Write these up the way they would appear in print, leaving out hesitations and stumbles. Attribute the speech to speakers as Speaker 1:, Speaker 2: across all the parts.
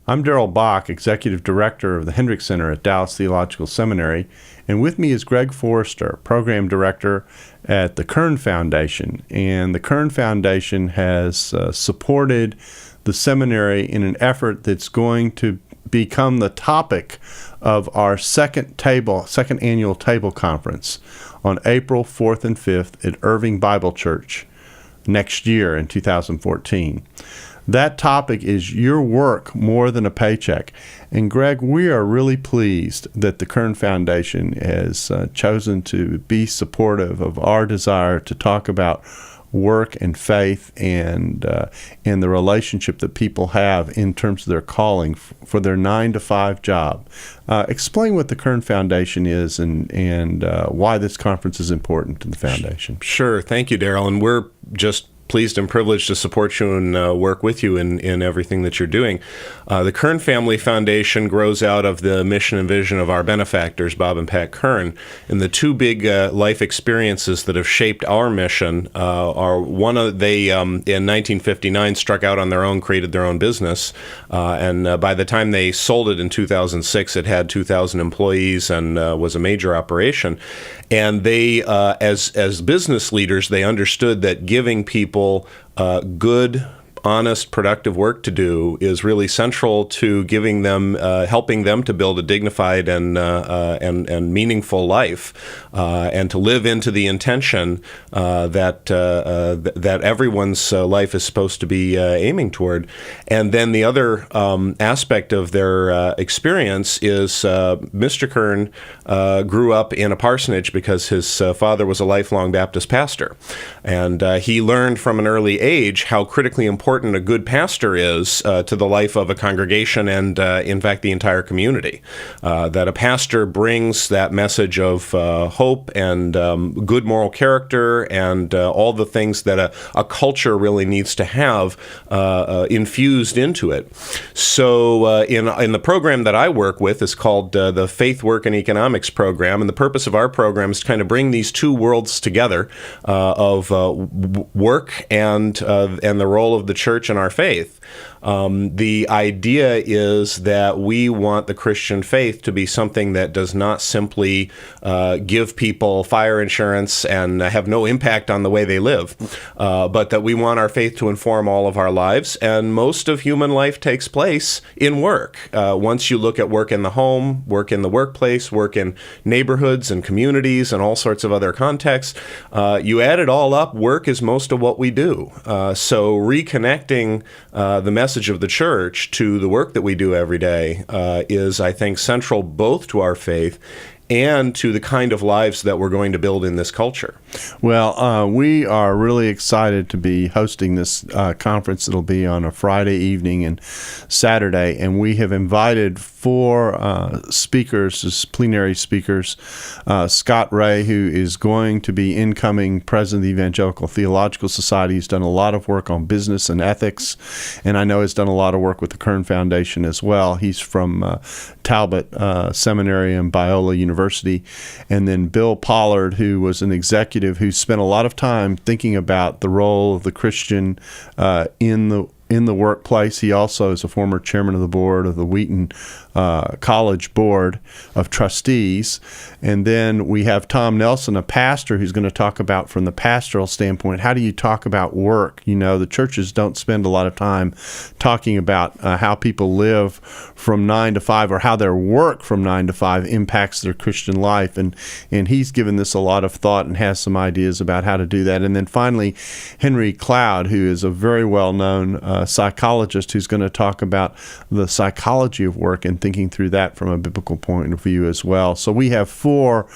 Speaker 1: I'm Darrell Bach, Executive Director of the Hendrick Center at Dallas Theological Seminary, and with me is Greg Forrester, Program Director at the Kern Foundation. And the Kern Foundation has supported the seminary in an effort that's going to become the topic of our second annual table conference on April 4th and 5th at Irving Bible Church next year in 2014. That topic is your work more than a paycheck. And Greg, we are really pleased that the Kern Foundation has chosen to be supportive of our desire to talk about work and faith and the relationship that people have in terms of their calling for their 9-to-5 job. Explain what the Kern Foundation is and why this conference is important to the foundation.
Speaker 2: Sure. Thank you, Darrell. And we're just pleased and privileged to support you and work with you in everything that you're doing. The Kern Family Foundation grows out of the mission and vision of our benefactors, Bob and Pat Kern. And the two big life experiences that have shaped our mission are they in 1959 struck out on their own, created their own business. And by the time they sold it in 2006, it had 2,000 employees and was a major operation. And they, as business leaders, they understood that giving people good, honest, productive work to do is really central to giving them, helping them to build a dignified and meaningful life, and to live into the intention that everyone's life is supposed to be aiming toward. And then the other aspect of their experience is Mr. Kern grew up in a parsonage because his father was a lifelong Baptist pastor, and he learned from an early age how critically important a good pastor is to the life of a congregation and, in fact, the entire community. That a pastor brings that message of hope and good moral character and all the things that a culture really needs to have infused into it. So in the program that I work with is called the Faith, Work, and Economics program, and the purpose of our program is to kind of bring these two worlds together of work and the role of the church and our faith. The idea is that we want the Christian faith to be something that does not simply give people fire insurance and have no impact on the way they live, but that we want our faith to inform all of our lives. And most of human life takes place in work. Once you look at work in the home, work in the workplace, work in neighborhoods and communities and all sorts of other contexts, you add it all up, work is most of what we do. So reconnecting the message of the church to the work that we do every day is, I think, central both to our faith and to the kind of lives that we're going to build in this culture.
Speaker 1: Well, we are really excited to be hosting this conference. It'll be on a Friday evening and Saturday, and we have invited 4 speakers as plenary speakers. Scott Ray, who is going to be incoming president of the Evangelical Theological Society. He's done a lot of work on business and ethics, and I know has done a lot of work with the Kern Foundation as well. He's from Talbot Seminary and Biola University. And then Bill Pollard, who was an executive who spent a lot of time thinking about the role of the Christian in the workplace. He also is a former chairman of the board of the Wheaton College Board of Trustees. And then we have Tom Nelson, a pastor, who's going to talk about, from the pastoral standpoint, how do you talk about work? You know, the churches don't spend a lot of time talking about how people live from 9 to 5 or how their work from 9 to 5 impacts their Christian life. And he's given this a lot of thought and has some ideas about how to do that. And then finally, Henry Cloud, who is a very well-known psychologist, who's going to talk about the psychology of work and thinking through that from a biblical point of view as well. So we have 4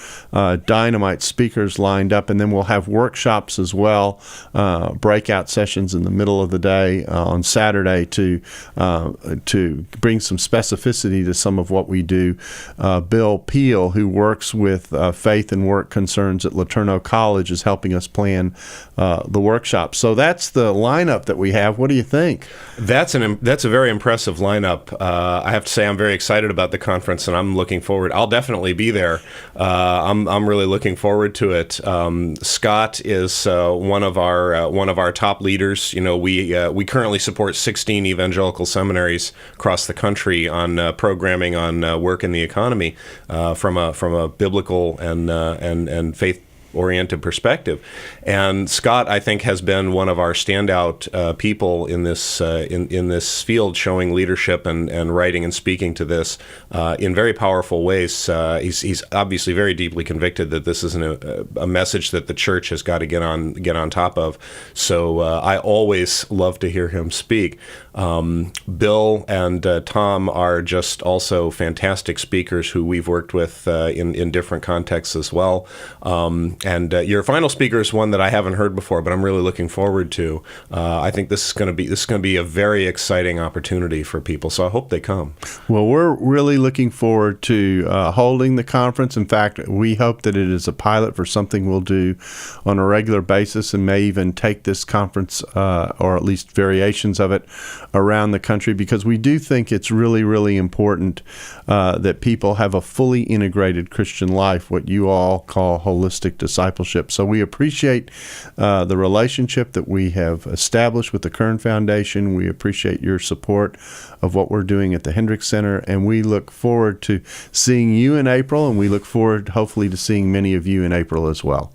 Speaker 1: dynamite speakers lined up, and then we'll have workshops as well, breakout sessions in the middle of the day on Saturday to bring some specificity to some of what we do. Bill Peel, who works with faith and work concerns at Laterno College, is helping us plan the workshop. So that's the lineup that we have. What do you think? think?
Speaker 2: That's a very impressive lineup. I have to say I'm very excited about the conference, and I'm looking forward. I'll definitely be there. I'm really looking forward to it. Scott is one of our top leaders. You know, we currently support 16 evangelical seminaries across the country on programming on work in the economy from a biblical and faith-oriented perspective. And Scott, I think, has been one of our standout people in this in this field, showing leadership and writing and speaking to this in very powerful ways. He's obviously very deeply convicted that this is a message that the church has got to get on top of. So I always love to hear him speak. Bill and Tom are just also fantastic speakers who we've worked with in different contexts as well. And your final speaker is one that I haven't heard before, but I'm really looking forward to. I think this is going to be a very exciting opportunity for people. So I hope they come.
Speaker 1: Well, we're really looking forward to holding the conference. In fact, we hope that it is a pilot for something we'll do on a regular basis, and may even take this conference, or at least variations of it, around the country, because we do think it's really, really important that people have a fully integrated Christian life, what you all call holistic discipleship. So we appreciate the relationship that we have established with the Kern Foundation. We appreciate your support of what we're doing at the Hendricks Center, and we look forward to seeing you in April, and we look forward, hopefully, to seeing many of you in April as well.